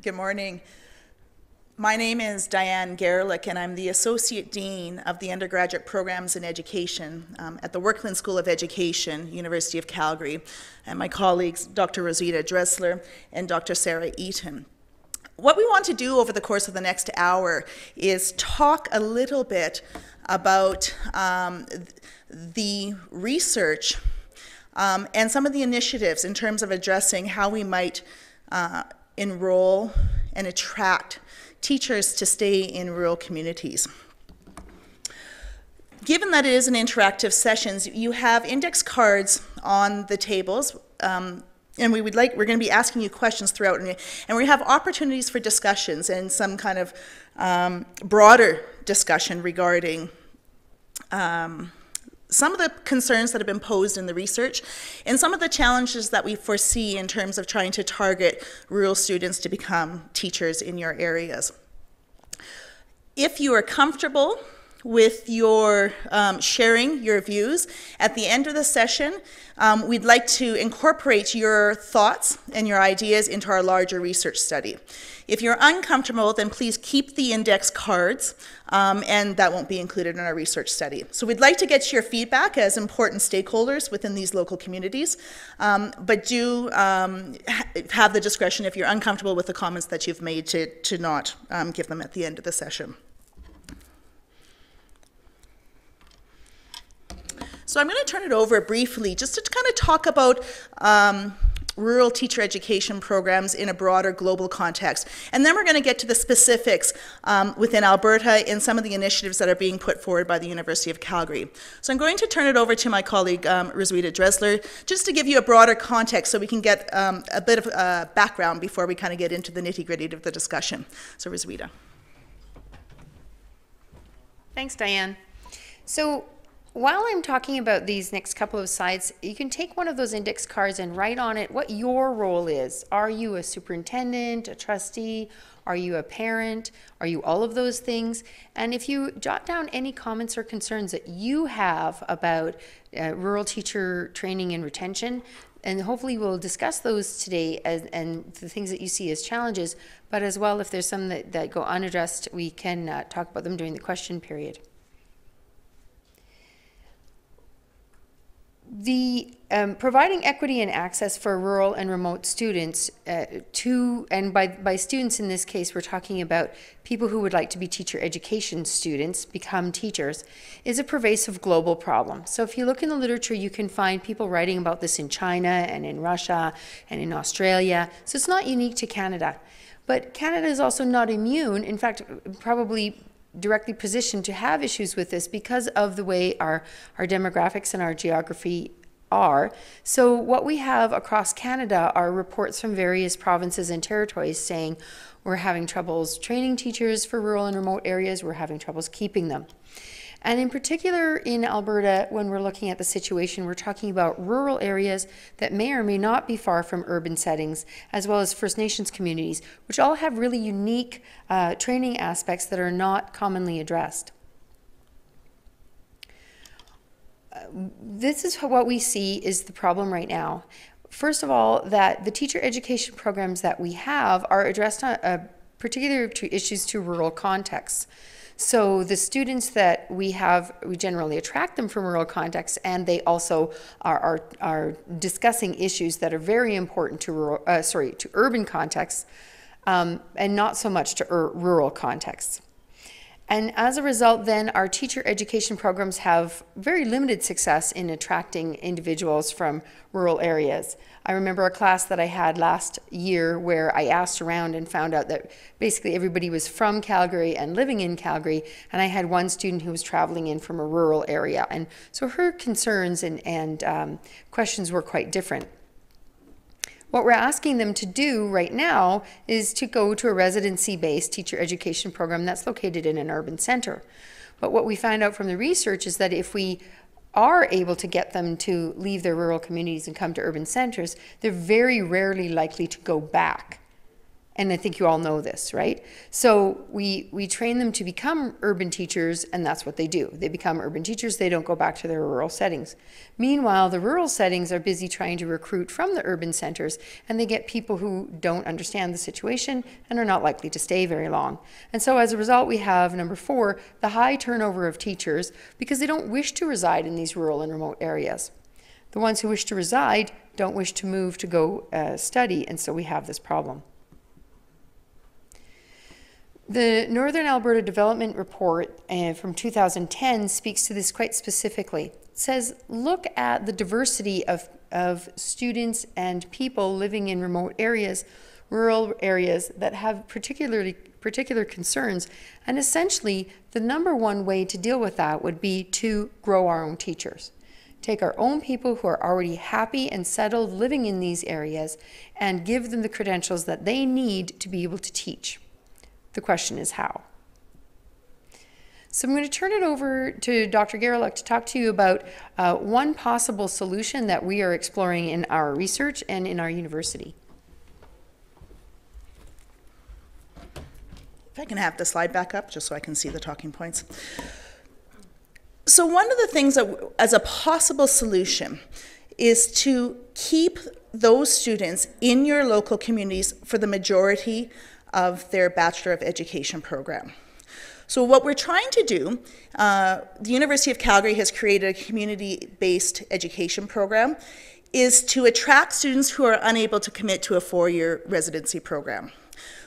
Good morning. My name is Diane Gerlich, and I'm the Associate Dean of the Undergraduate Programs in Education at the Workland School of Education, University of Calgary, and my colleagues, Dr. Rosita Dressler and Dr. Sarah Eaton. What we want to do over the course of the next hour is talk a little bit about the research and some of the initiatives in terms of addressing how we might enroll and attract teachers to stay in rural communities. Given that it is an interactive sessions, you have index cards on the tables, and we're going to be asking you questions throughout, and we have opportunities for discussions and some kind of broader discussion regarding some of the concerns that have been posed in the research and some of the challenges that we foresee in terms of trying to target rural students to become teachers in your areas. If you are comfortable with your sharing your views, at the end of the session, we'd like to incorporate your thoughts and your ideas into our larger research study. If you're uncomfortable, then please keep the index cards, and that won't be included in our research study. So we'd like to get your feedback as important stakeholders within these local communities, but do have the discretion if you're uncomfortable with the comments that you've made to not give them at the end of the session. So I'm going to turn it over briefly just to kind of talk about rural teacher education programs in a broader global context. And then we're going to get to the specifics within Alberta and some of the initiatives that are being put forward by the University of Calgary. So I'm going to turn it over to my colleague, Rosita Dressler, just to give you a broader context so we can get a bit of background before we kind of get into the nitty-gritty of the discussion. So Rosita. Thanks, Diane. So while I'm talking about these next couple of slides, you can take one of those index cards and write on it what your role is. Are you a superintendent, a trustee? Are you a parent? Are you all of those things? And if you jot down any comments or concerns that you have about rural teacher training and retention, and hopefully we'll discuss those today and the things that you see as challenges, but as well if there's some that go unaddressed, we can talk about them during the question period. The providing equity and access for rural and remote students and by students in this case we're talking about people who would like to be teacher education students, become teachers, is a pervasive global problem. So if you look in the literature, you can find people writing about this in China and in Russia and in Australia. So it's not unique to Canada. But Canada is also not immune, in fact probably directly positioned to have issues with this because of the way our demographics and our geography are. So what we have across Canada are reports from various provinces and territories saying we're having troubles training teachers for rural and remote areas, we're having troubles keeping them. And in particular in Alberta, when we're looking at the situation, we're talking about rural areas that may or may not be far from urban settings, as well as First Nations communities, which all have really unique training aspects that are not commonly addressed. This is what we see is the problem right now. First of all, that the teacher education programs that we have are addressed on particular to issues to rural contexts. So the students that we have, we generally attract them from rural contexts, and they also are discussing issues that are very important to to urban contexts, and not so much to rural contexts. And as a result, then, our teacher education programs have very limited success in attracting individuals from rural areas. I remember a class that I had last year where I asked around and found out that basically everybody was from Calgary and living in Calgary, and I had one student who was traveling in from a rural area. And so her concerns and questions were quite different. What we're asking them to do right now is to go to a residency-based teacher education program that's located in an urban center. But what we find out from the research is that if we are able to get them to leave their rural communities and come to urban centers, they're very rarely likely to go back. And I think you all know this, right? So we train them to become urban teachers, and that's what they do. They become urban teachers. They don't go back to their rural settings. Meanwhile, the rural settings are busy trying to recruit from the urban centers, and they get people who don't understand the situation and are not likely to stay very long. And so as a result, we have, number 4, the high turnover of teachers because they don't wish to reside in these rural and remote areas. The ones who wish to reside don't wish to move to go study, and so we have this problem. The Northern Alberta Development Report from 2010 speaks to this quite specifically. It says, look at the diversity of students and people living in remote areas, rural areas that have particular concerns. And essentially, the number one way to deal with that would be to grow our own teachers. Take our own people who are already happy and settled living in these areas and give them the credentials that they need to be able to teach. The question is how. So I'm going to turn it over to Dr. Garlick to talk to you about one possible solution that we are exploring in our research and in our university. If I can have the slide back up just so I can see the talking points. So one of the things that, as a possible solution, is to keep those students in your local communities for the majority of their Bachelor of Education program. So what we're trying to do, the University of Calgary has created a community-based education program, is to attract students who are unable to commit to a 4-year residency program.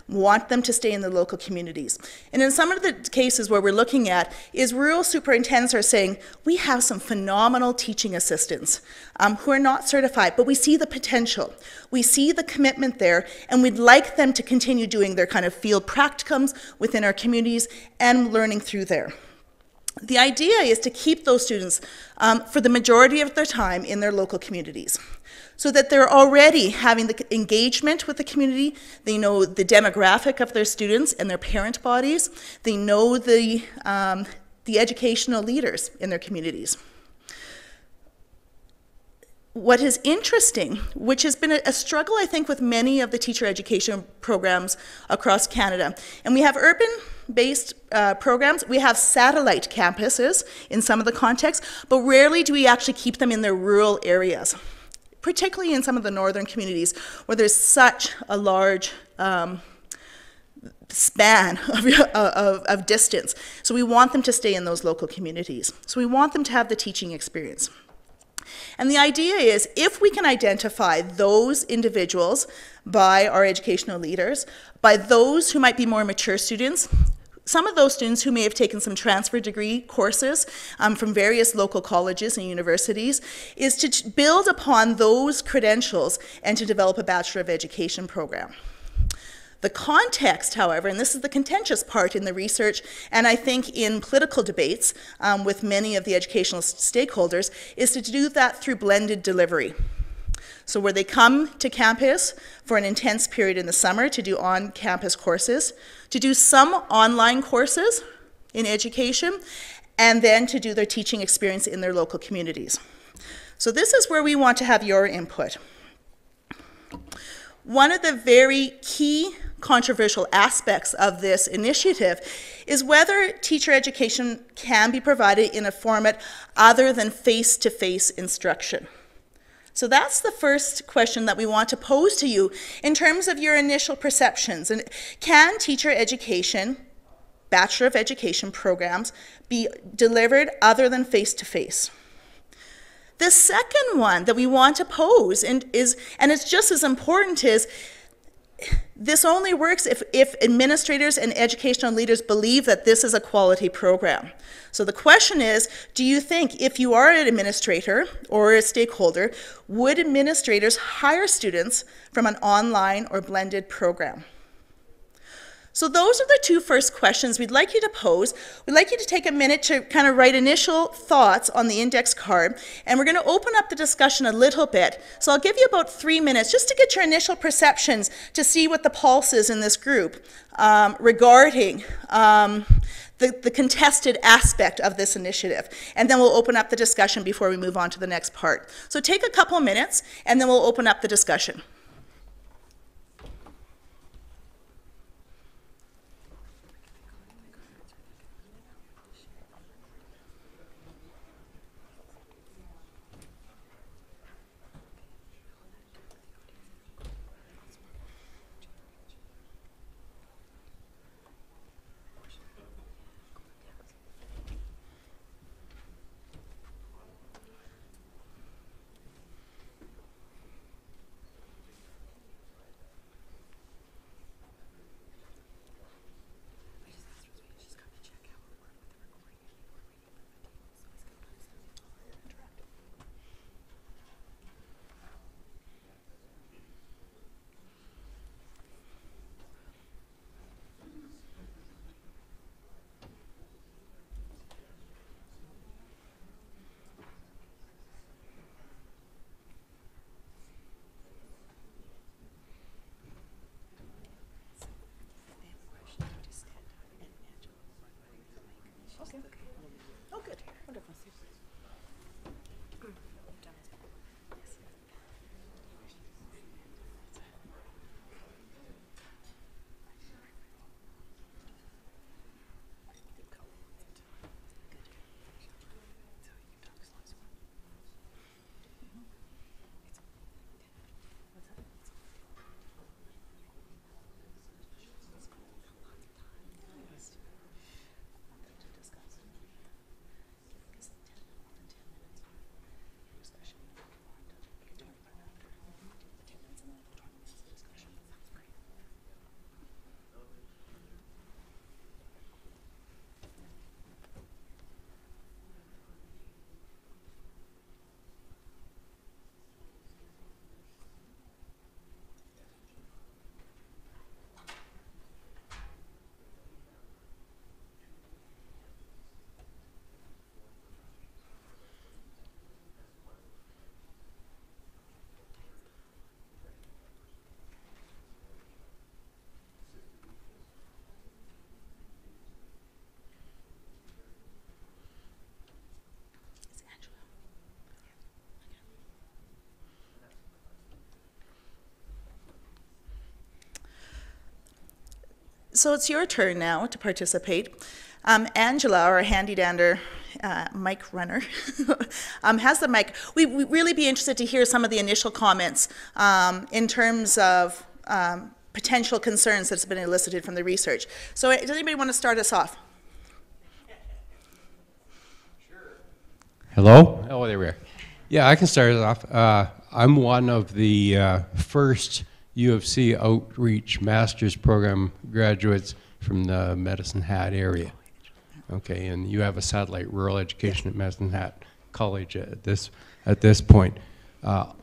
Want them to stay in the local communities. And in some of the cases where we're looking at is rural superintendents are saying, we have some phenomenal teaching assistants who are not certified, but we see the potential. We see the commitment there, and we'd like them to continue doing their kind of field practicums within our communities and learning through there. The idea is to keep those students for the majority of their time in their local communities, so that they're already having the engagement with the community. They know the demographic of their students and their parent bodies. They know the educational leaders in their communities. What is interesting, which has been a struggle, I think, with many of the teacher education programs across Canada, and we have urban-based programs, we have satellite campuses in some of the contexts, but rarely do we actually keep them in their rural areas, particularly in some of the northern communities where there's such a large span of distance. So we want them to stay in those local communities. So we want them to have the teaching experience. And the idea is, if we can identify those individuals by our educational leaders, by those who might be more mature students, some of those students who may have taken some transfer degree courses from various local colleges and universities, is to build upon those credentials and to develop a Bachelor of Education program. The context, however, and this is the contentious part in the research, and I think in political debates with many of the educational stakeholders, is to do that through blended delivery. So where they come to campus for an intense period in the summer to do on-campus courses, to do some online courses in education, and then to do their teaching experience in their local communities. So this is where we want to have your input. One of the very key controversial aspects of this initiative is whether teacher education can be provided in a format other than face-to-face instruction. So that's the first question that we want to pose to you in terms of your initial perceptions. And can teacher education, Bachelor of Education programs, be delivered other than face-to-face? The second one that we want to pose, and it's just as important, is this only works if administrators and educational leaders believe that this is a quality program. So the question is, do you think if you are an administrator or a stakeholder, would administrators hire students from an online or blended program? So those are the two first questions we'd like you to pose. We'd like you to take a minute to kind of write initial thoughts on the index card, and we're going to open up the discussion a little bit. So I'll give you about 3 minutes just to get your initial perceptions to see what the pulse is in this group regarding the contested aspect of this initiative. And then we'll open up the discussion before we move on to the next part. So take a couple minutes, and then we'll open up the discussion. So it's your turn now to participate. Angela, our handy-dander mic runner, has the mic. We'd really be interested to hear some of the initial comments in terms of potential concerns that's been elicited from the research. So does anybody want to start us off? Hello? Oh, there we are. Yeah, I can start it off. I'm one of the first U of C outreach master's program graduates from the Medicine Hat area. Okay, and you have a satellite rural education at Medicine Hat College at this point.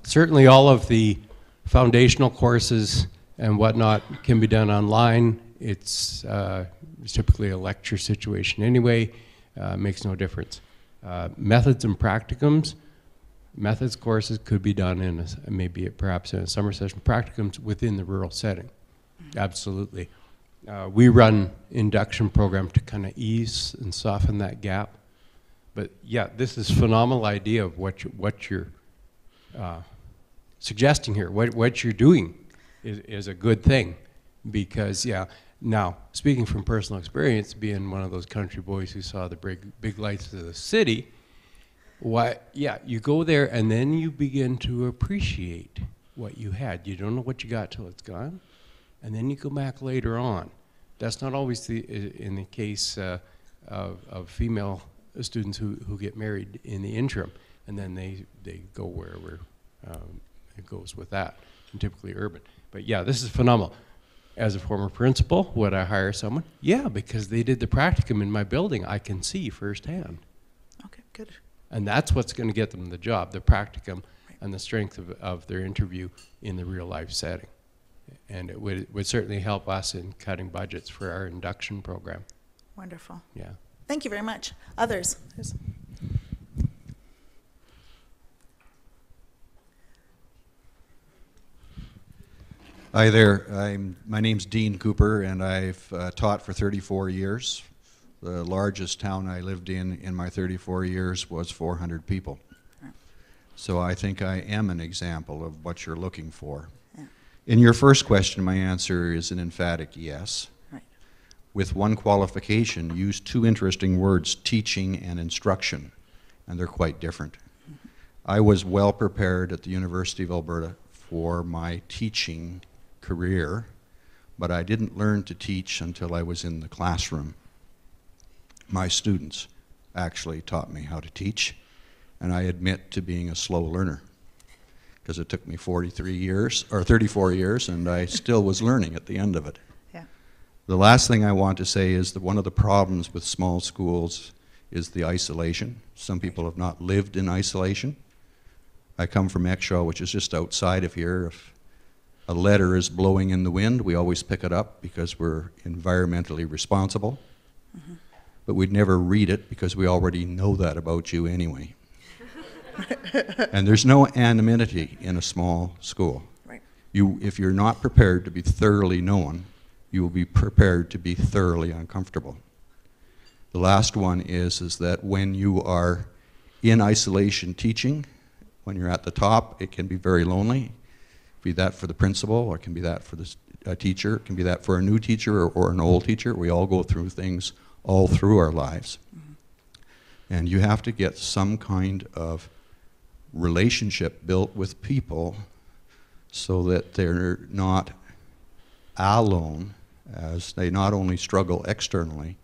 Certainly all of the foundational courses and whatnot can be done online. It's typically a lecture situation anyway, makes no difference. Methods and practicums, methods courses could be done in perhaps in a summer session, practicums within the rural setting, absolutely. We run induction program to kind of ease and soften that gap. But yeah, this is a phenomenal idea of what you're suggesting here. What you're doing is a good thing, because yeah, now speaking from personal experience, being one of those country boys who saw the big lights of the city, yeah, you go there and then you begin to appreciate what you had. You don't know what you got till it's gone, and then you go back later on. That's not always in the case of female students who get married in the interim, and then they go wherever it goes with that, and typically urban. But yeah, this is phenomenal. As a former principal, would I hire someone? Yeah, because they did the practicum in my building. I can see firsthand. Okay, good. And that's what's going to get them the job, the practicum, right, and the strength of their interview in the real life setting. And it would certainly help us in cutting budgets for our induction program. Wonderful. Yeah. Thank you very much. Others? Hi there. My name's Dean Cooper, and I've taught for 34 years. The largest town I lived in my 34 years was 400 people. So I think I am an example of what you're looking for. Yeah. In your first question, my answer is an emphatic yes. Right. With one qualification, use two interesting words, teaching and instruction, and they're quite different. Mm-hmm. I was well prepared at the University of Alberta for my teaching career, but I didn't learn to teach until I was in the classroom. My students actually taught me how to teach, and I admit to being a slow learner, because it took me 34 years, and I still was learning at the end of it. Yeah. The last thing I want to say is that one of the problems with small schools is the isolation. Some people have not lived in isolation. I come from Exshaw, which is just outside of here. If a letter is blowing in the wind, we always pick it up because we're environmentally responsible. Mm-hmm. But we'd never read it because we already know that about you anyway. And there's no anonymity in a small school. Right. If you're not prepared to be thoroughly known, you will be prepared to be thoroughly uncomfortable. The last one is that when you are in isolation teaching, when you're at the top, it can be very lonely. Be that for the principal, or it can be that for the teacher, it can be that for a new teacher or an old teacher. We all go through things all through our lives. Mm-hmm. And you have to get some kind of relationship built with people so that they're not alone, as they not only struggle externally,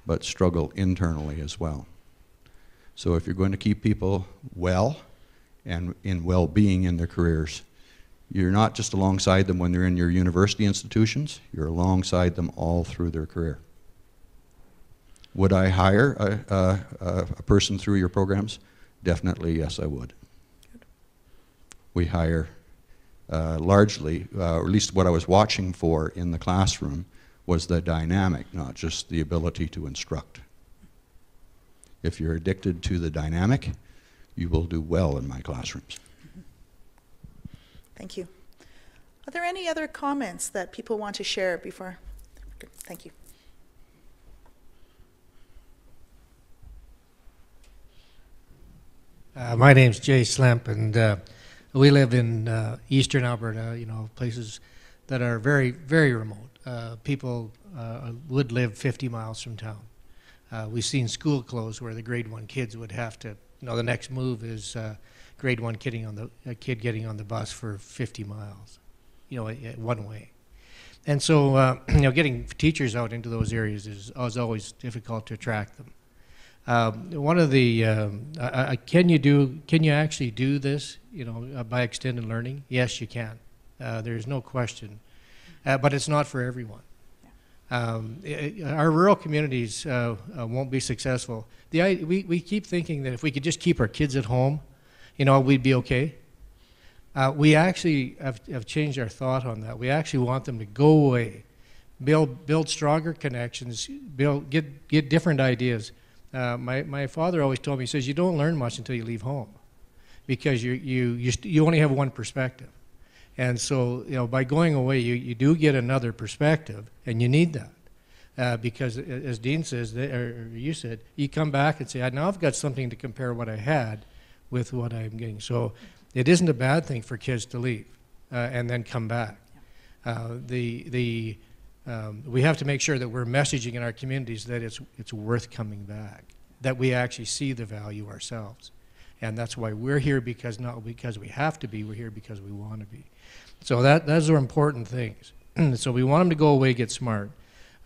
but struggle internally as well. So if you're going to keep people well and in well-being in their careers, you're not just alongside them when they're in your university institutions, you're alongside them all through their career. Would I hire a person through your programs? Definitely, yes, I would. Good. We hire largely, or at least what I was watching for in the classroom, was the dynamic, not just the ability to instruct. If you're addicted to the dynamic, you will do well in my classrooms. Thank you. Are there any other comments that people want to share before? Good. Thank you. My name's Jay Slemp, and we live in eastern Alberta, places that are very, very remote. people would live 50 miles from town. We've seen school close where the grade 1 kids would have to, the next move is grade 1 kid getting on the bus for 50 miles, one way. And so, getting teachers out into those areas is always difficult to attract them. One of the, can you actually do this, by extended learning? Yes, you can. There's no question. But it's not for everyone. Our rural communities won't be successful. We keep thinking that if we could just keep our kids at home, we'd be okay. We actually have changed our thought on that. We actually want them to go away, build stronger connections, get different ideas. My father always told me, he says, you don't learn much until you leave home, because you only have one perspective. And so, by going away, you do get another perspective, and you need that. Because as Dean says, or you said, you come back and say, now I've got something to compare what I had with what I'm getting. So it isn't a bad thing for kids to leave and then come back. We have to make sure that we're messaging in our communities that it's worth coming back, that we actually see the value ourselves. And that's why we're here, not because we have to be, we're here because we want to be. So those are important things. So we want them to go away, get smart.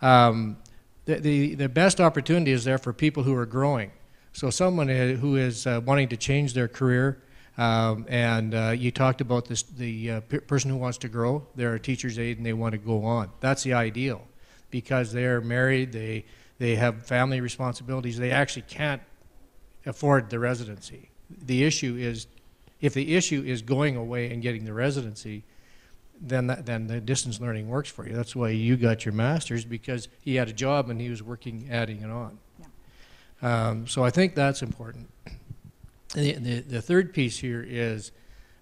The best opportunity is there for people who are growing. So someone who is wanting to change their career, and you talked about the person who wants to grow, they're a teacher's aide and they want to go on. That's the ideal, because they're married, they have family responsibilities, they actually can't afford the residency. The issue is, if the issue is going away and getting the residency, then the distance learning works for you. That's why you got your master's, because he had a job and he was working, adding it on. Yeah. So I think that's important. The third piece here is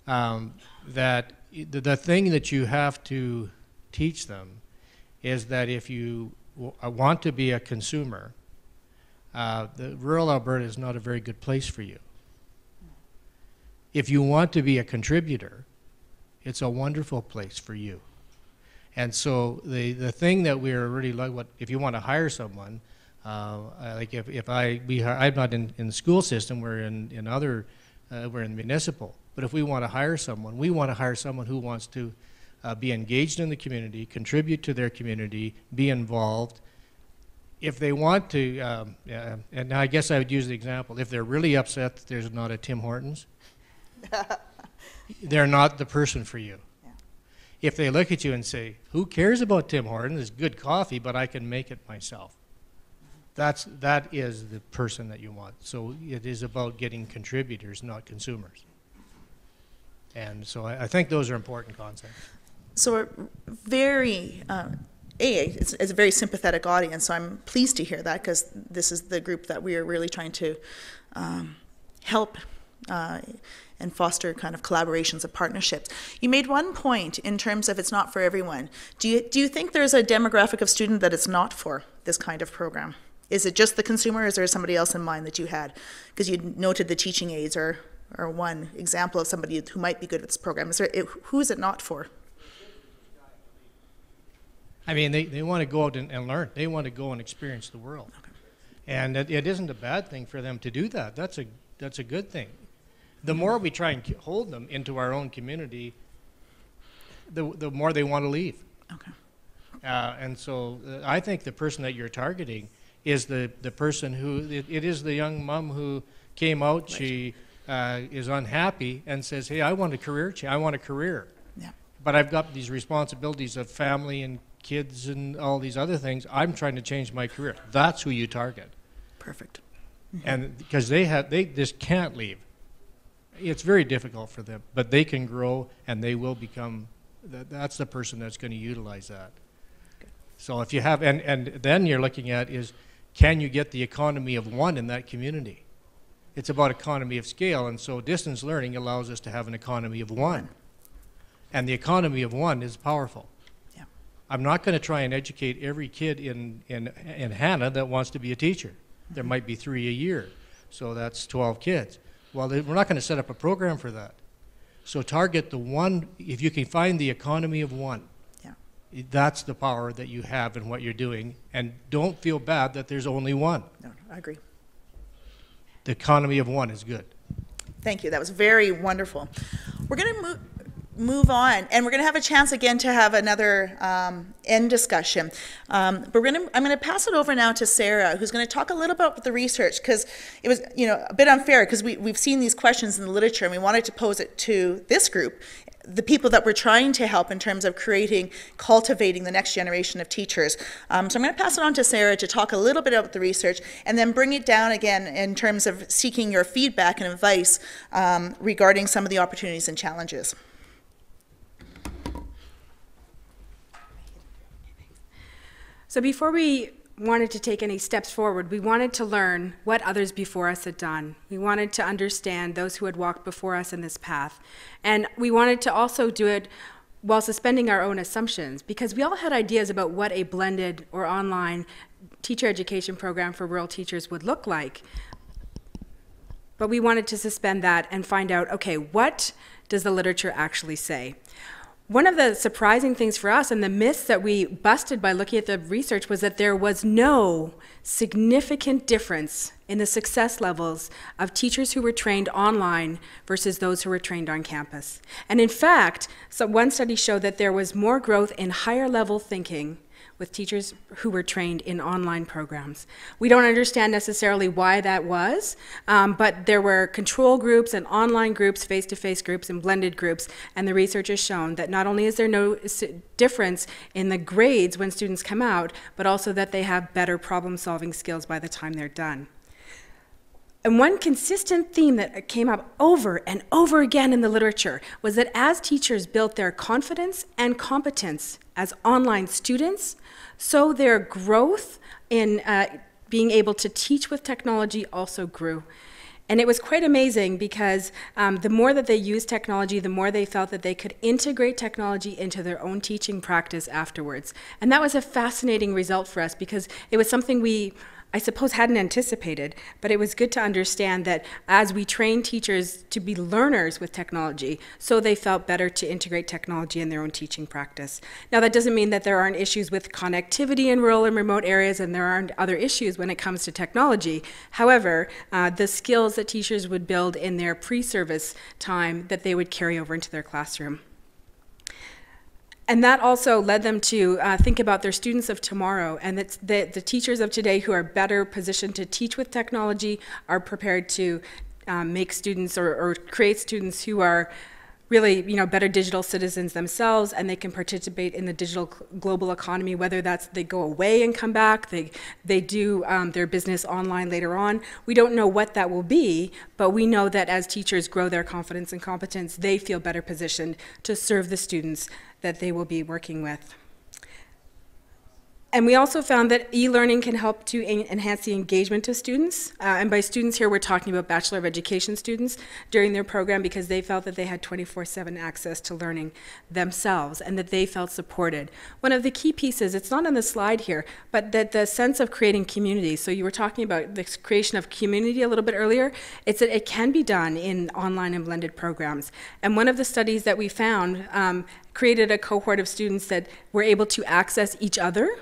that the thing that you have to teach them is that if you want to be a consumer, the rural Alberta is not a very good place for you. If you want to be a contributor, it's a wonderful place for you. And so the thing that we're really like, if you want to hire someone, like I'm not in the school system, we're in other, we're in municipal. But if we want to hire someone, we want to hire someone who wants to be engaged in the community, contribute to their community, be involved. If they want to, and I guess I would use the example, if they're really upset that there's not a Tim Hortons, they're not the person for you. Yeah. If they look at you and say, who cares about Tim Hortons? It's good coffee, but I can make it myself. That is the person that you want. So it is about getting contributors, not consumers. And so I think those are important concepts. So we're very, it's a very sympathetic audience, so I'm pleased to hear that, because this is the group that we are really trying to help and foster kind of collaborations and partnerships. You made one point in terms of it's not for everyone. Do you think there's a demographic of student that it's not for, this kind of program? Is it just the consumer, or is there somebody else in mind that you had? Because you noted the teaching aides are one example of somebody who might be good at this program. Who is it not for? I mean, they want to go out and learn. They want to go and experience the world. Okay. And it isn't a bad thing for them to do that. That's a good thing. The more we try and hold them into our own community, the more they want to leave. Okay. And so I think the person that you're targeting is the person who, it is the young mom who came out, right. She is unhappy and says, hey, I want a career change. I want a career. Yeah. But I've got these responsibilities of family and kids and all these other things. I'm trying to change my career. That's who you target. Perfect. Mm-hmm. And because they just can't leave. It's very difficult for them, but they can grow and they will become, that's the person that's going to utilize that. Okay. So if you have, and then you're looking at is, can you get the economy of one in that community? It's about economy of scale, and so distance learning allows us to have an economy of one. And the economy of one is powerful. Yeah. I'm not going to try and educate every kid in Hannah that wants to be a teacher. Mm-hmm. There might be 3 a year, so that's 12 kids. Well, we're not going to set up a program for that. So target the one, if you can find the economy of one. Yeah. That's the power that you have in what you're doing. And don't feel bad that there's only one. No, I agree. The economy of one is good. Thank you. That was very wonderful. We're going to move on, and we're going to have a chance again to have another end discussion. But I'm going to pass it over now to Sarah, who's going to talk a little bit about the research, because it was, a bit unfair, because we've seen these questions in the literature, and we wanted to pose it to this group, the people that we're trying to help in terms of cultivating the next generation of teachers. So I'm going to pass it on to Sarah to talk a little bit about the research, and then bring it down again in terms of seeking your feedback and advice regarding some of the opportunities and challenges. So before we wanted to take any steps forward, we wanted to learn what others before us had done. We wanted to understand those who had walked before us in this path. And we wanted to also do it while suspending our own assumptions, because we all had ideas about what a blended or online teacher education program for rural teachers would look like. But we wanted to suspend that and find out, okay, what does the literature actually say? One of the surprising things for us, and the myths that we busted by looking at the research, was that there was no significant difference in the success levels of teachers who were trained online versus those who were trained on campus. And in fact, one study showed that there was more growth in higher level thinking with teachers who were trained in online programs. We don't understand necessarily why that was, but there were control groups and online groups, face-to-face groups and blended groups, and the research has shown that not only is there no difference in the grades when students come out, but also that they have better problem-solving skills by the time they're done. And one consistent theme that came up over and over again in the literature was that as teachers built their confidence and competence as online students, so their growth in being able to teach with technology also grew. And it was quite amazing, because the more that they used technology, the more they felt that they could integrate technology into their own teaching practice afterwards. And that was a fascinating result for us, because it was something we, I suppose, hadn't anticipated, but it was good to understand that as we train teachers to be learners with technology, so they felt better to integrate technology in their own teaching practice. Now, that doesn't mean that there aren't issues with connectivity in rural and remote areas, and there aren't other issues when it comes to technology. However, the skills that teachers would build in their pre-service time, that they would carry over into their classroom. And that also led them to think about their students of tomorrow, and that the teachers of today who are better positioned to teach with technology are prepared to make students or create students who are really, better digital citizens themselves, and they can participate in the digital global economy, whether that's they go away and come back, they do their business online later on. We don't know what that will be, but we know that as teachers grow their confidence and competence, they feel better positioned to serve the students that they will be working with. And we also found that e-learning can help to enhance the engagement of students. And by students here, we're talking about Bachelor of Education students during their program, because they felt that they had 24/7 access to learning themselves and that they felt supported. One of the key pieces, it's not on the slide here, but that the sense of creating community. So you were talking about the creation of community a little bit earlier. It's that it can be done in online and blended programs. And one of the studies that we found created a cohort of students that were able to access each other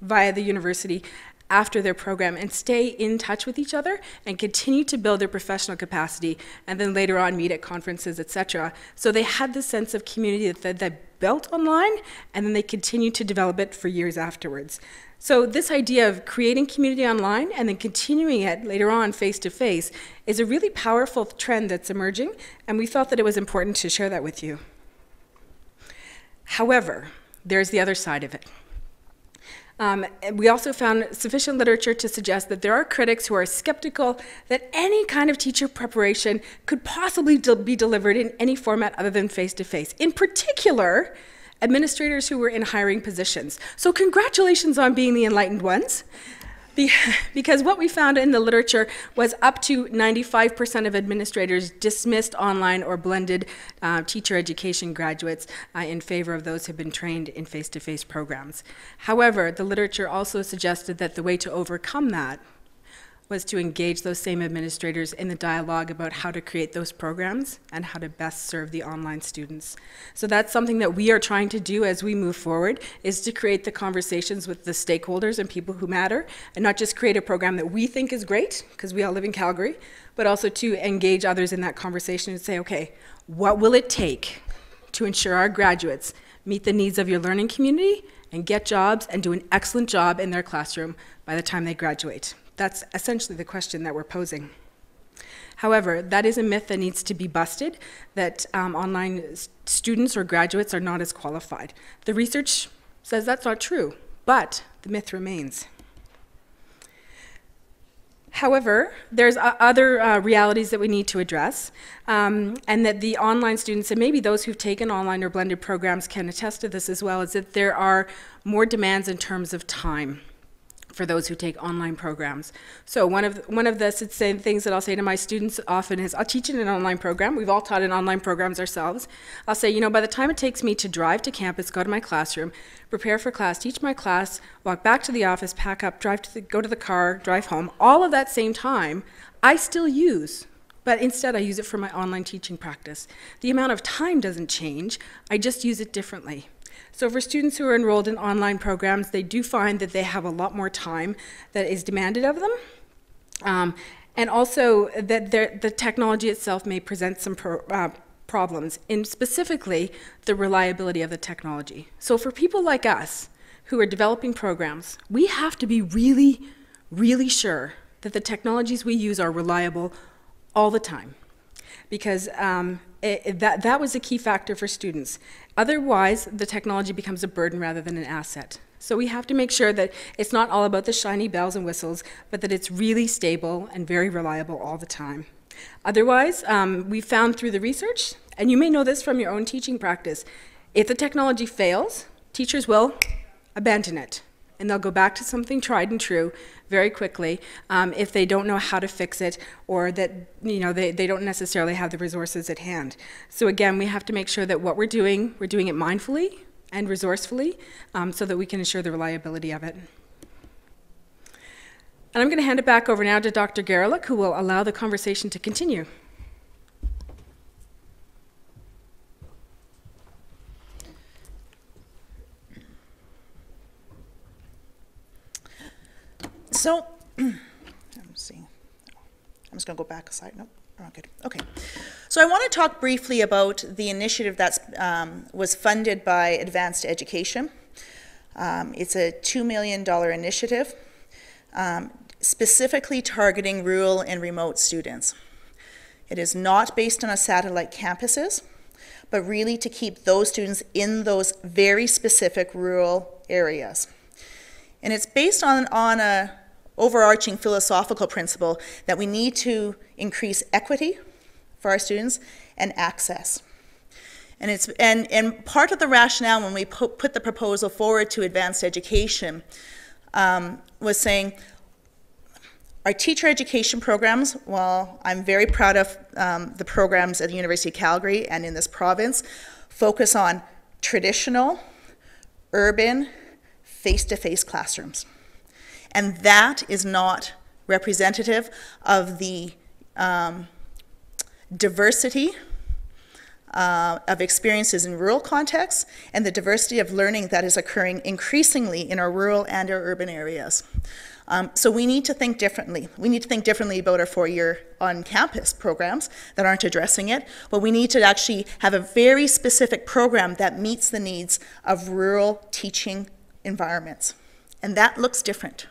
via the university after their program and stay in touch with each other and continue to build their professional capacity, and then later on meet at conferences, etc. So they had this sense of community that they built online, and then they continued to develop it for years afterwards. So this idea of creating community online and then continuing it later on face-to-face is a really powerful trend that's emerging, and we felt that it was important to share that with you. However, there's the other side of it. We also found sufficient literature to suggest that there are critics who are skeptical that any kind of teacher preparation could possibly be delivered in any format other than face-to-face. In particular, administrators who were in hiring positions. So congratulations on being the enlightened ones. Because what we found in the literature was up to 95% of administrators dismissed online or blended teacher education graduates in favor of those who have been trained in face-to-face programs. However, the literature also suggested that the way to overcome that was to engage those same administrators in the dialogue about how to create those programs and how to best serve the online students. So that's something that we are trying to do as we move forward, is to create the conversations with the stakeholders and people who matter, and not just create a program that we think is great, because we all live in Calgary, but also to engage others in that conversation and say, okay, what will it take to ensure our graduates meet the needs of your learning community and get jobs and do an excellent job in their classroom by the time they graduate? That's essentially the question that we're posing. However, that is a myth that needs to be busted, that online students or graduates are not as qualified. The research says that's not true, but the myth remains. However, there's other realities that we need to address, and that the online students, and maybe those who've taken online or blended programs can attest to this as well, is that there are more demands in terms of time for those who take online programs. So one of the things that I'll say to my students often is, I'll teach in an online program. We've all taught in online programs ourselves. I'll say, you know, by the time it takes me to drive to campus, go to my classroom, prepare for class, teach my class, walk back to the office, pack up, go to the car, drive home, all of that same time, I still use, but instead I use it for my online teaching practice. The amount of time doesn't change, I just use it differently. So for students who are enrolled in online programs, they do find that they have a lot more time that is demanded of them. And also that the technology itself may present some problems, in specifically the reliability of the technology. So for people like us who are developing programs, we have to be really, really sure that the technologies we use are reliable all the time. Because that was a key factor for students. Otherwise, the technology becomes a burden rather than an asset. So we have to make sure that it's not all about the shiny bells and whistles, but that it's really stable and very reliable all the time. Otherwise, we found through the research, and you may know this from your own teaching practice, if the technology fails, teachers will abandon it. And they'll go back to something tried and true very quickly if they don't know how to fix it, or that they don't necessarily have the resources at hand. So again, we have to make sure that what we're doing it mindfully and resourcefully so that we can ensure the reliability of it. And I'm going to hand it back over now to Dr. Garelick, who will allow the conversation to continue. So, let's see. I'm just going to go back a slide. Nope, we're not good. Okay. So I want to talk briefly about the initiative that was funded by Advanced Education. It's a $2 million initiative specifically targeting rural and remote students. It is not based on a satellite campuses, but really to keep those students in those very specific rural areas. And it's based on a overarching philosophical principle that we need to increase equity for our students and access. And part of the rationale when we put the proposal forward to Advanced Education was saying our teacher education programs, while I'm very proud of the programs at the University of Calgary and in this province, focus on traditional, urban, face-to-face classrooms. And that is not representative of the diversity of experiences in rural contexts and the diversity of learning that is occurring increasingly in our rural and our urban areas. So we need to think differently. We need to think differently about our four-year on-campus programs that aren't addressing it, but we need to actually have a very specific program that meets the needs of rural teaching environments. And that looks different.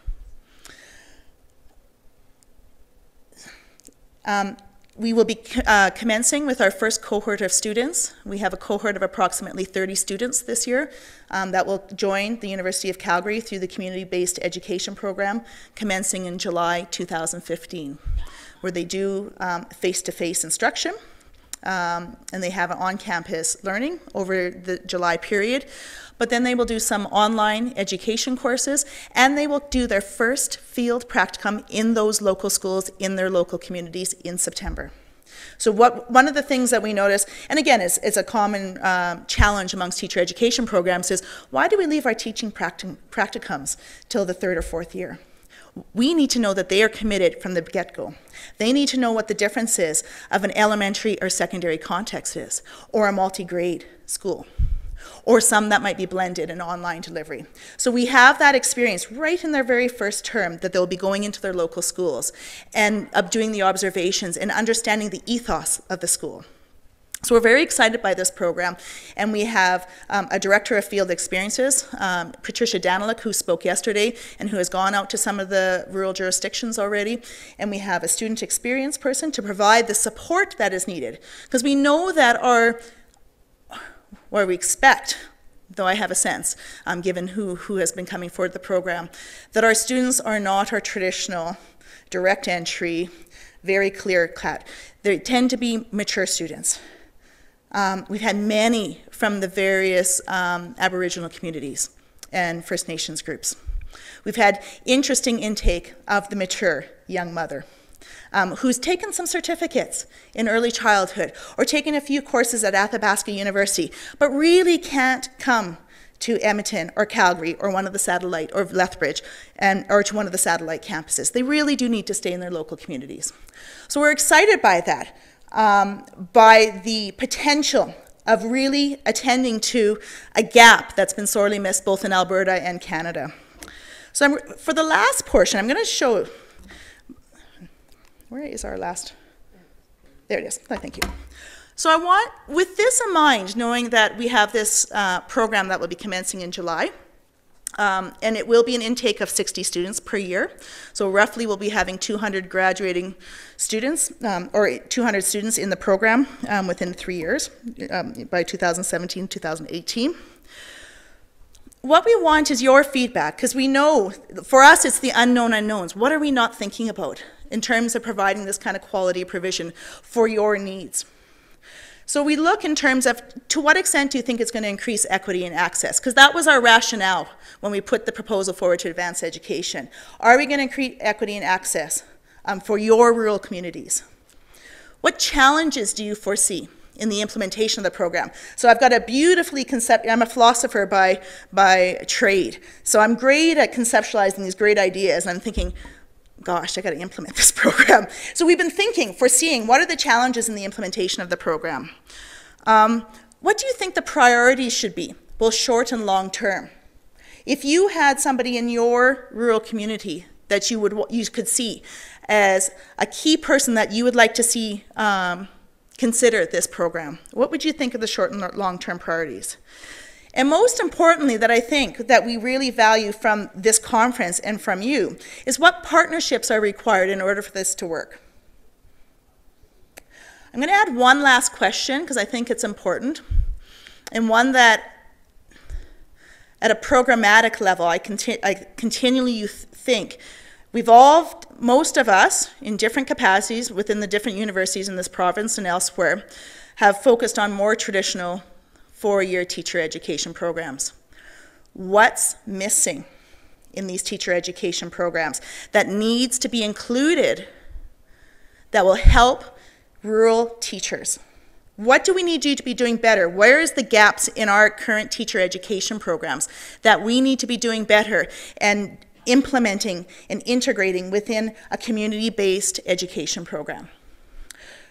We will be commencing with our first cohort of students. We have a cohort of approximately 30 students this year that will join the University of Calgary through the community-based education program commencing in July 2015, where they do face-to-face instruction and they have an on-campus learning over the July period. But then they will do some online education courses, and they will do their first field practicum in those local schools, in their local communities in September. So one of the things that we notice, and again, it's a common challenge amongst teacher education programs, is why do we leave our teaching practicums till the third or fourth year? We need to know that they are committed from the get-go. They need to know what the difference is of an elementary or secondary context is, or a multi-grade school, or some that might be blended and online delivery. So we have that experience right in their very first term that they'll be going into their local schools and doing the observations and understanding the ethos of the school. So we're very excited by this program, and we have a director of field experiences, Patricia Daniluk, who spoke yesterday and who has gone out to some of the rural jurisdictions already, and we have a student experience person to provide the support that is needed, because we know that we expect, though I have a sense, given who has been coming forward the program, that our students are not our traditional direct entry, very clear cut. They tend to be mature students. We've had many from the various Aboriginal communities and First Nations groups. We've had interesting intake of the mature young mother who's taken some certificates in early childhood or taken a few courses at Athabasca University, but really can't come to Edmonton or Calgary or one of the satellite, or Lethbridge, or to one of the satellite campuses. They really do need to stay in their local communities. So we're excited by that. By the potential of really attending to a gap that's been sorely missed both in Alberta and Canada. So for the last portion, I'm going to show, where is our last? There it is. Oh, thank you. So I want, with this in mind, knowing that we have this program that will be commencing in July, and it will be an intake of 60 students per year. So roughly we'll be having 200 graduating students, or 200 students in the program within 3 years, by 2017, 2018. What we want is your feedback, because we know, for us, it's the unknown unknowns. What are we not thinking about in terms of providing this kind of quality provision for your needs? So we look in terms of, to what extent do you think it's going to increase equity and access? Because that was our rationale when we put the proposal forward to advance education. Are we going to increase equity and access for your rural communities? What challenges do you foresee in the implementation of the program? So I've got a beautifully I'm a philosopher by trade. So I'm great at conceptualizing these great ideas, and I'm thinking, gosh, I got to implement this program. So we've been thinking, foreseeing, what are the challenges in the implementation of the program? What do you think the priorities should be, both short and long term? If you had somebody in your rural community that you could see as a key person that you would like to see consider this program, what would you think of the short and long-term priorities? And most importantly, that I think that we really value from this conference and from you is what partnerships are required in order for this to work. I'm going to add one last question because I think it's important, and one that at a programmatic level I continually think we've all, most of us in different capacities within the different universities in this province and elsewhere, have focused on more traditional four-year teacher education programs. What's missing in these teacher education programs that needs to be included that will help rural teachers? What do we need to be doing better? Where is the gaps in our current teacher education programs that we need to be doing better and implementing and integrating within a community-based education program?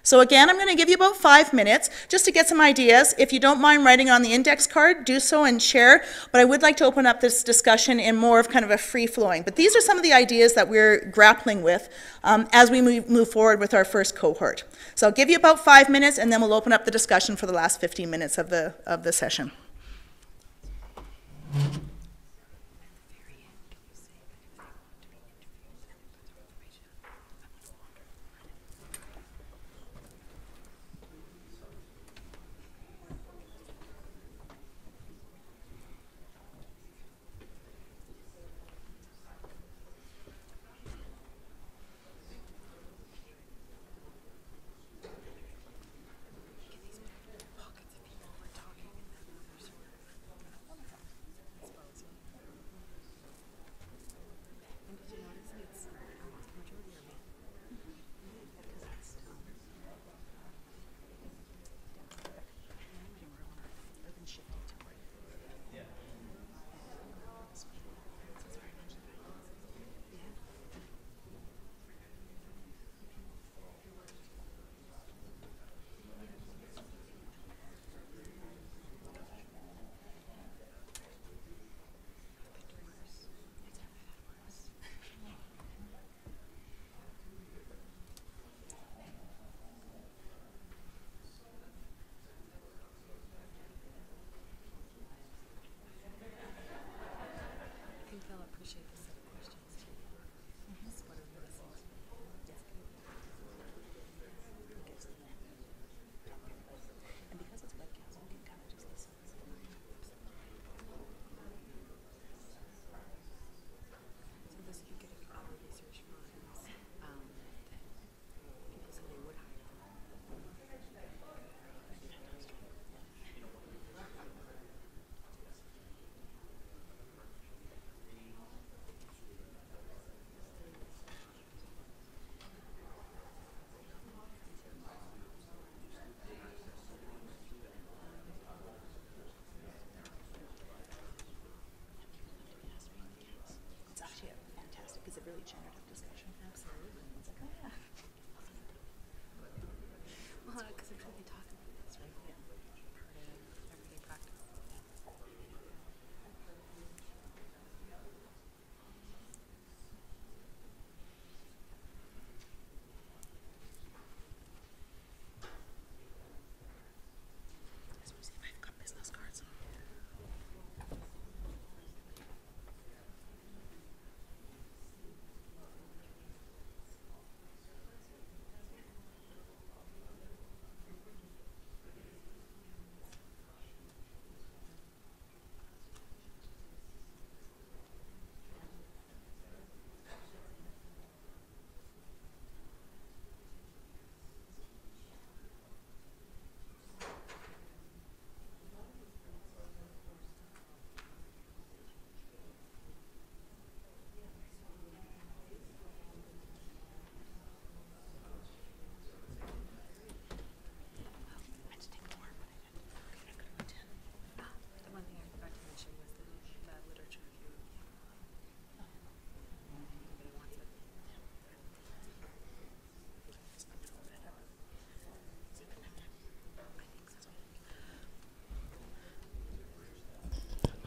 So again, I'm going to give you about 5 minutes just to get some ideas. If you don't mind writing on the index card, do so and share. But I would like to open up this discussion in more of kind of a free-flowing. But these are some of the ideas that we're grappling with as we move forward with our first cohort. So I'll give you about 5 minutes, and then we'll open up the discussion for the last 15 minutes of the session.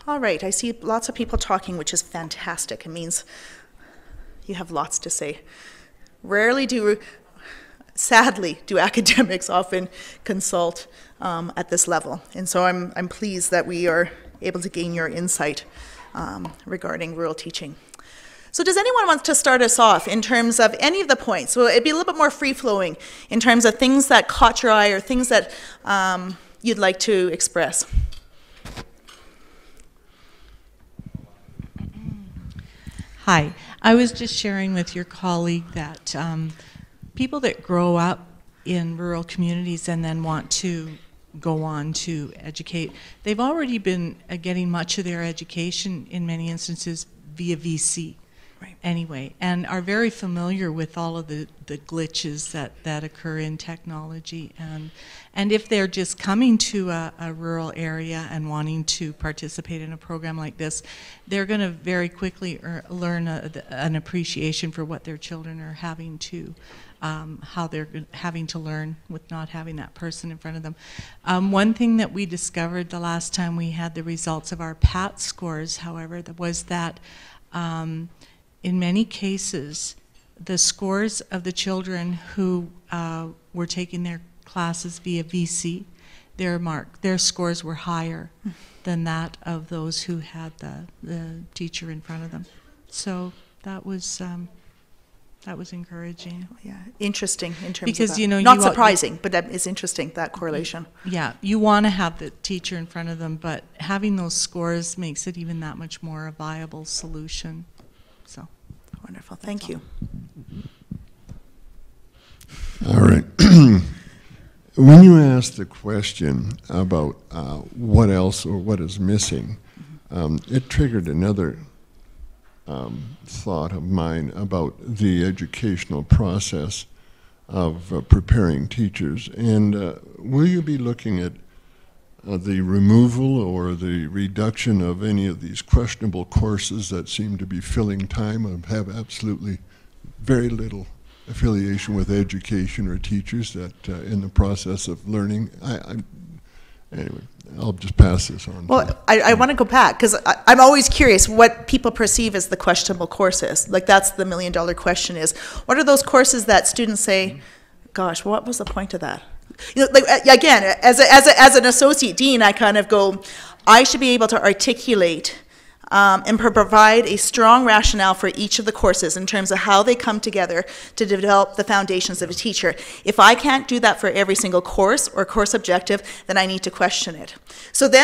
All right, I see lots of people talking, which is fantastic. It means you have lots to say. Sadly, do academics often consult at this level. And so I'm pleased that we are able to gain your insight regarding rural teaching. So does anyone want to start us off in terms of any of the points? So it'd be a little bit more free-flowing in terms of things that caught your eye or things that you'd like to express. Hi. I was just sharing with your colleague that people that grow up in rural communities and then want to go on to educate, they've already been getting much of their education in many instances via VC. Right. Anyway, and are very familiar with all of the glitches that occur in technology. And if they're just coming to a rural area and wanting to participate in a program like this, they're going to very quickly learn an appreciation for what their children are having to, how they're having to learn with not having that person in front of them. One thing that we discovered the last time we had the results of our PAT scores, however, was that in many cases, the scores of the children who were taking their classes via VC, their scores were higher than that of those who had the teacher in front of them. So that was encouraging. Yeah, interesting in terms because, of that. You know, not surprising, but that is interesting, that correlation. Yeah, you want to have the teacher in front of them, but having those scores makes it even that much more a viable solution. So, wonderful. Thank you. All right. When you asked the question about what else or what is missing, it triggered another thought of mine about the educational process of preparing teachers. And will you be looking at the removal or the reduction of any of these questionable courses that seem to be filling time and have absolutely very little affiliation with education or teachers that in the process of learning? Anyway, I'll just pass this on. Well, I want to go back because I'm always curious what people perceive as the questionable courses. Like that's the million-dollar question is, what are those courses that students say, gosh, what was the point of that? You know, like again, as an associate dean, I kind of go, I should be able to articulate and provide a strong rationale for each of the courses in terms of how they come together to develop the foundations of a teacher. If I can't do that for every single course or course objective, then I need to question it. But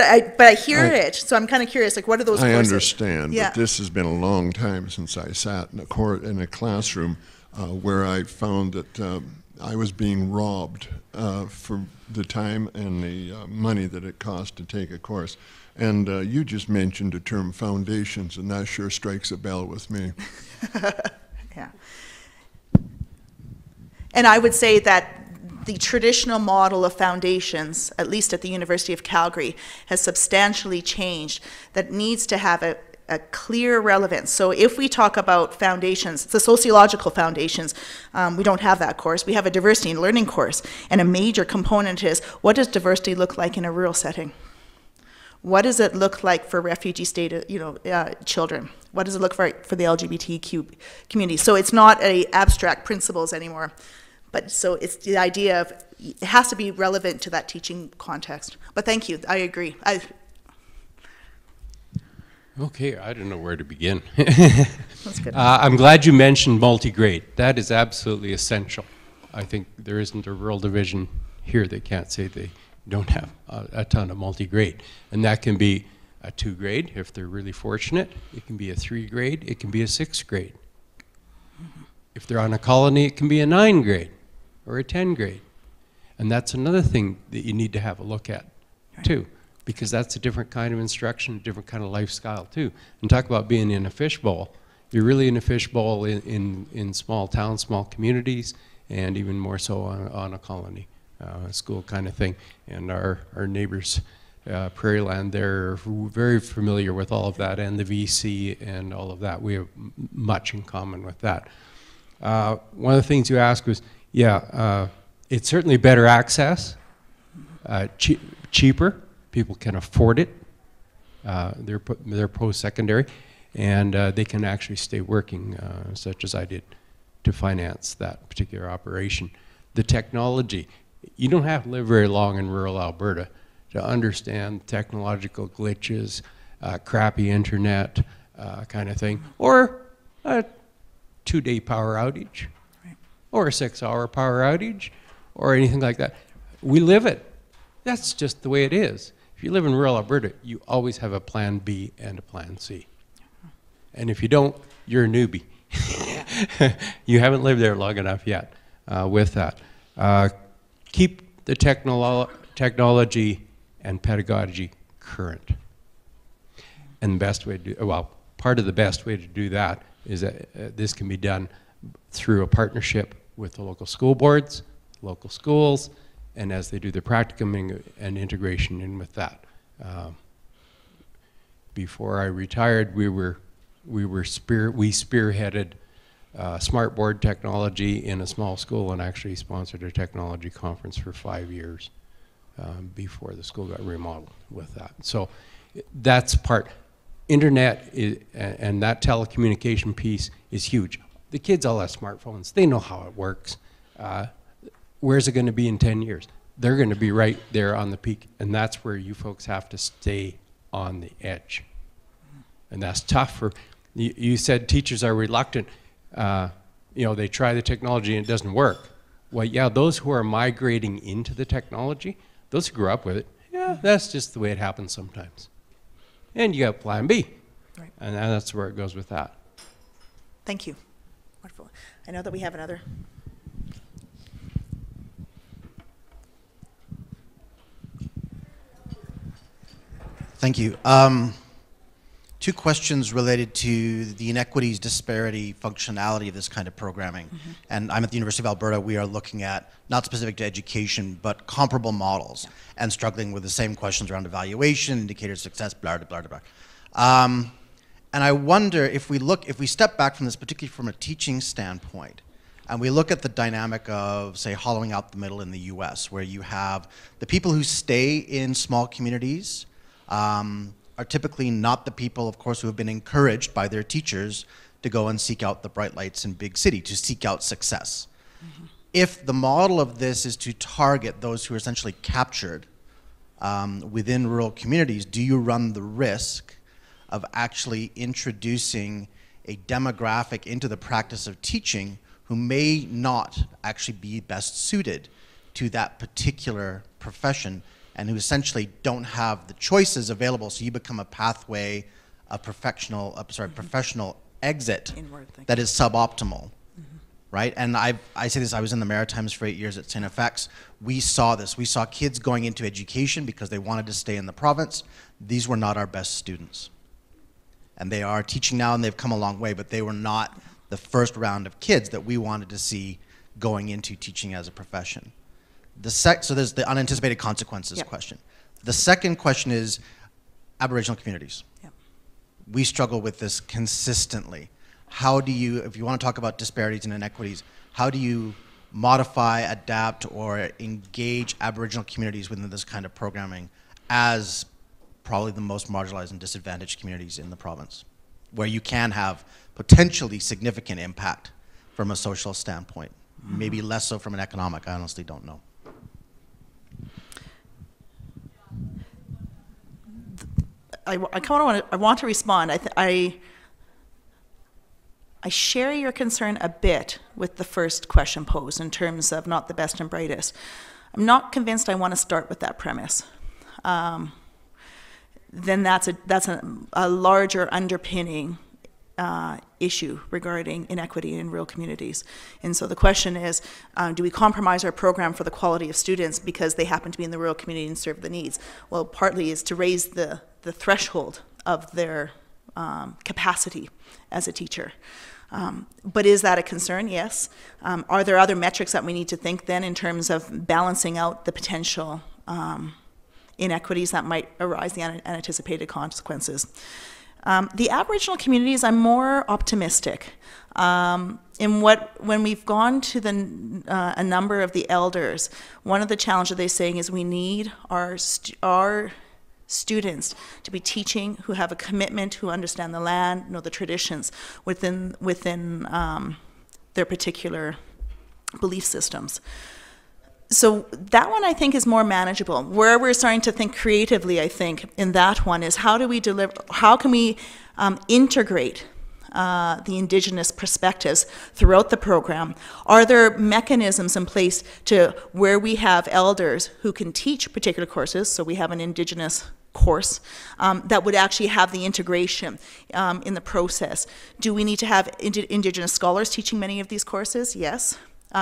I hear it, so I'm kind of curious, like what are those courses? I understand, yeah. But this has been a long time since I sat in a classroom where I found that I was being robbed for the time and the money that it cost to take a course. And you just mentioned the term foundations, and that sure strikes a bell with me. Yeah. And I would say that the traditional model of foundations, at least at the University of Calgary, has substantially changed, that needs to have a clear relevance. So if we talk about foundations, the sociological foundations, we don't have that course. We have a diversity and learning course, and a major component is, what does diversity look like in a rural setting? What does it look like for refugee children? What does it look like for the LGBTQ community? So it's not abstract principles anymore, but so it's the idea of, it has to be relevant to that teaching context. But thank you, I agree. Okay, I don't know where to begin. That's good. I'm glad you mentioned multi-grade. That is absolutely essential. I think there isn't a rural division here that can't say they don't have a ton of multi-grade. And that can be a 2-grade if they're really fortunate. It can be a 3-grade. It can be a 6-grade. If they're on a colony, it can be a 9-grade or a 10-grade. And that's another thing that you need to have a look at, too, because that's a different kind of instruction, a different kind of lifestyle, too. And talk about being in a fishbowl. You're really in a fishbowl in small towns, small communities, and even more so on a colony. School kind of thing. And our neighbors, Prairie Land, they're very familiar with all of that, and the VC and all of that. We have much in common with that. One of the things you asked was, it's certainly better access, cheaper. People can afford it. They're post-secondary, and they can actually stay working, such as I did, to finance that particular operation. The technology. You don't have to live very long in rural Alberta to understand technological glitches, crappy internet kind of thing, or a 2-day power outage, or a 6-hour power outage, or anything like that. We live it. That's just the way it is. If you live in rural Alberta, you always have a plan B and a plan C. And if you don't, you're a newbie. You haven't lived there long enough yet with that. Keep the technology and pedagogy current. And the best way to do, well, part of the best way to do that is that this can be done through a partnership with the local school boards, local schools, and as they do their practicum and integration in with that. Before I retired, we spearheaded smart board technology in a small school and actually sponsored a technology conference for 5 years before the school got remodeled with that. So that's part. Internet and that telecommunication piece is huge. The kids all have smartphones. They know how it works. Where's it going to be in 10 years? They're going to be right there on the peak, and that's where you folks have to stay on the edge. And that's tough for, you said teachers are reluctant. They try the technology and it doesn't work. Well, yeah, those who are migrating into the technology, those who grew up with it, yeah, that's just the way it happens sometimes. And you got plan B. Right. And that's where it goes with that. Thank you. Wonderful. I know that we have another. Thank you. 2 questions related to the inequities, disparity, functionality of this kind of programming. Mm-hmm. And I'm at the University of Alberta. We are looking at, not specific to education, but comparable models, and struggling with the same questions around evaluation, indicators of success, blah, blah, blah, blah. And I wonder if we step back from this, particularly from a teaching standpoint, and we look at the dynamic of, say, hollowing out the middle in the US, where you have the people who stay in small communities, are typically not the people, of course, who have been encouraged by their teachers to go and seek out the bright lights in big city, to seek out success. Mm-hmm. If the model of this is to target those who are essentially captured within rural communities, do you run the risk of actually introducing a demographic into the practice of teaching who may not actually be best suited to that particular profession, and who essentially don't have the choices available, so you become a pathway, a professional exit that is suboptimal, right? And I say this, I was in the Maritimes for 8 years at St. FX. We saw this. We saw kids going into education because they wanted to stay in the province. These were not our best students. And they are teaching now, and they've come a long way, but they were not the first round of kids that we wanted to see going into teaching as a profession. So there's the unanticipated consequences question. The second question is Aboriginal communities. we struggle with this consistently. How do you, if you want to talk about disparities and inequities, how do you modify, adapt, or engage Aboriginal communities within this kind of programming as probably the most marginalized and disadvantaged communities in the province, where you can have potentially significant impact from a social standpoint? Maybe less so from an economic, I honestly don't know. I want to respond. I share your concern a bit with the first question posed in terms of not the best and brightest. I'm not convinced I want to start with that premise. Then that's a larger underpinning issue regarding inequity in rural communities. And so the question is, do we compromise our program for the quality of students because they happen to be in the rural community and serve the needs? Well, partly is to raise the threshold of their capacity as a teacher. But is that a concern? Yes. Are there other metrics that we need to think then in terms of balancing out the potential inequities that might arise, the unanticipated consequences? The Aboriginal communities, I'm more optimistic. When we've gone to a number of the elders, one of the challenges they're saying is we need our students to be teaching who have a commitment, who understand the land, know the traditions within their particular belief systems. So that one I think is more manageable. Where we're starting to think creatively, I think, in that one is how can we integrate the Indigenous perspectives throughout the program? Are there mechanisms in place to where we have elders who can teach particular courses, so we have an Indigenous course that would actually have the integration in the process? Do we need to have Indigenous scholars teaching many of these courses? Yes.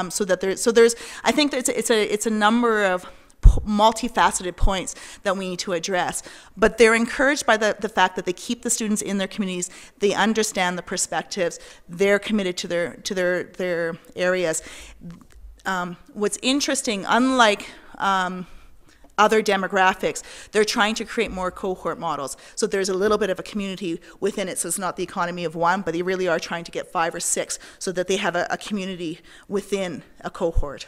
So there's I think that it's a number of multifaceted points that we need to address, but they're encouraged by the fact that they keep the students in their communities, they understand the perspectives, they're committed to their areas. What's interesting, unlike other demographics, they're trying to create more cohort models. So there's a little bit of a community within it, so it's not the economy of one, but they really are trying to get 5 or 6 so that they have a community within a cohort.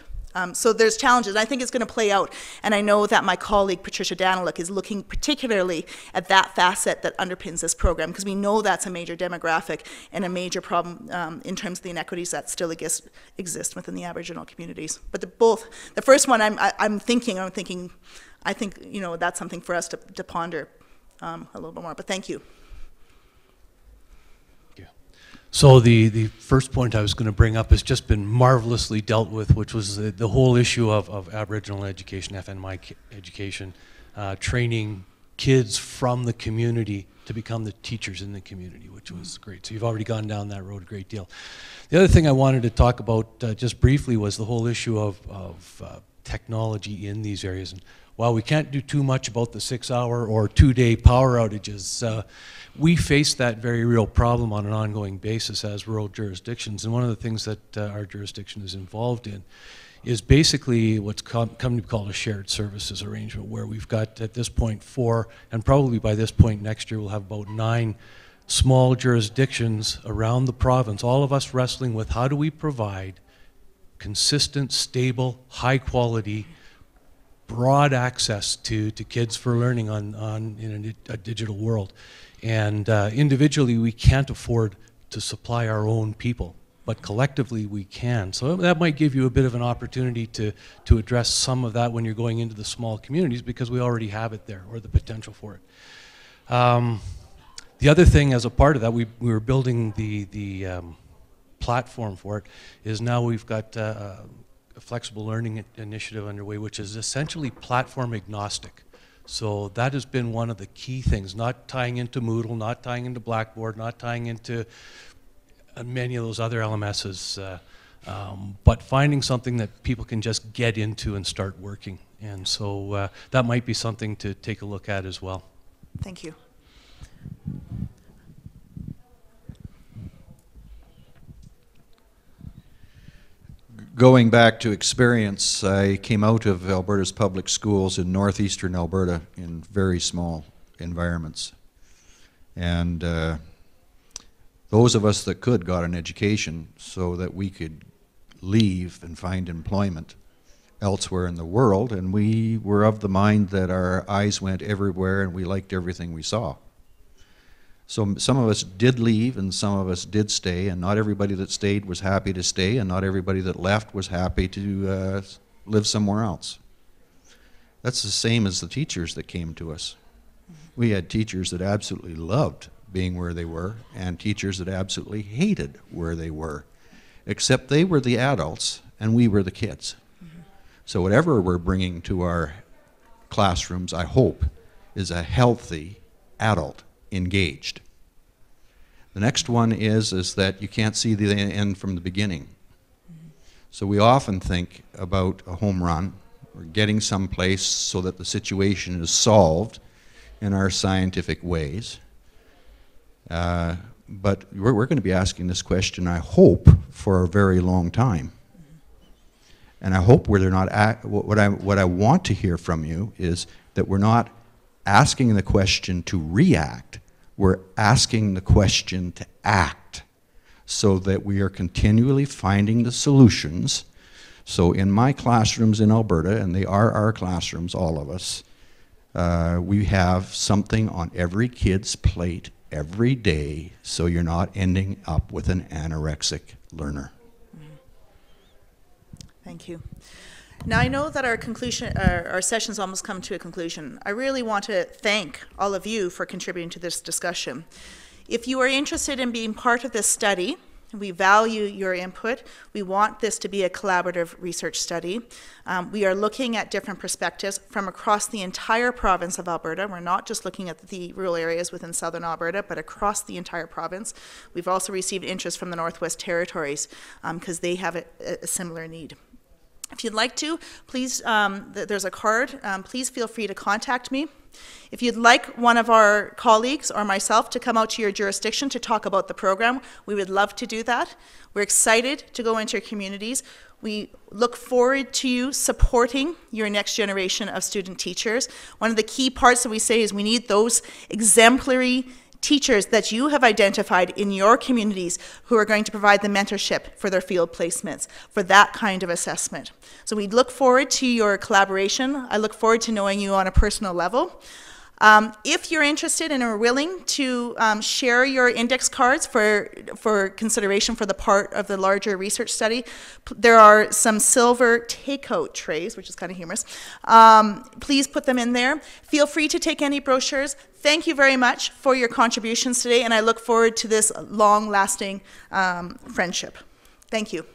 So there's challenges. I think it's going to play out, and I know that my colleague Patricia Daniluk is looking particularly at that facet that underpins this program, because we know that's a major demographic and a major problem in terms of the inequities that still exist within the Aboriginal communities. But the first one I think that's something for us to ponder a little bit more. But thank you. So the first point I was going to bring up has just been marvelously dealt with, which was the whole issue of Aboriginal education, FNMI education, training kids from the community to become the teachers in the community, which was great. So you've already gone down that road a great deal. The other thing I wanted to talk about just briefly was the whole issue of technology in these areas. And while we can't do too much about the 6-hour or 2-day power outages, we face that very real problem on an ongoing basis as rural jurisdictions. And one of the things that our jurisdiction is involved in is basically what's come to be called a shared services arrangement, where we've got at this point 4, and probably by this point next year we'll have about 9 small jurisdictions around the province, all of us wrestling with how do we provide consistent, stable, high quality, broad access to kids for learning in a digital world. And individually we can't afford to supply our own people, but collectively we can. So that might give you a bit of an opportunity to address some of that when you're going into the small communities, because we already have it there, or the potential for it. The other thing, as a part of that, we were building the platform for it, is now we've got a flexible learning initiative underway, which is essentially platform agnostic. So that has been one of the key things, not tying into Moodle, not tying into Blackboard, not tying into many of those other LMSs, but finding something that people can just get into and start working. And so that might be something to take a look at as well. Thank you. Going back to experience, I came out of Alberta's public schools in northeastern Alberta in very small environments. And those of us that could got an education so that we could leave and find employment elsewhere in the world, and we were of the mind that our eyes went everywhere and we liked everything we saw. So some of us did leave and some of us did stay, and not everybody that stayed was happy to stay, and not everybody that left was happy to live somewhere else. That's the same as the teachers that came to us. We had teachers that absolutely loved being where they were and teachers that absolutely hated where they were, except they were the adults and we were the kids. So whatever we're bringing to our classrooms, I hope, is a healthy adult engaged. The next one is that you can't see the end from the beginning. So we often think about a home run or getting someplace so that the situation is solved in our scientific ways. But we're going to be asking this question, I hope, for a very long time. And I hope what I want to hear from you is that we're not asking the question to react, we're asking the question to act, so that we are continually finding the solutions. So in my classrooms in Alberta, and they are our classrooms, all of us, we have something on every kid's plate every day, so you're not ending up with an anorexic learner. Thank you. Now I know that our session's almost come to a conclusion. I really want to thank all of you for contributing to this discussion. If you are interested in being part of this study, we value your input. We want this to be a collaborative research study. We are looking at different perspectives from across the entire province of Alberta. We're not just looking at the rural areas within southern Alberta, but across the entire province. We've also received interest from the Northwest Territories because they have a similar need. If you'd like to, please, there's a card. Please feel free to contact me. If you'd like one of our colleagues or myself to come out to your jurisdiction to talk about the program, we would love to do that. We're excited to go into your communities. We look forward to you supporting your next generation of student teachers. One of the key parts that we say is we need those exemplary teachers that you have identified in your communities who are going to provide the mentorship for their field placements, for that kind of assessment. So we look forward to your collaboration. I look forward to knowing you on a personal level. If you're interested and are willing to share your index cards for consideration for the part of the larger research study, there are some silver takeout trays, which is kind of humorous. Please put them in there. Feel free to take any brochures. Thank you very much for your contributions today, and I look forward to this long-lasting friendship. Thank you.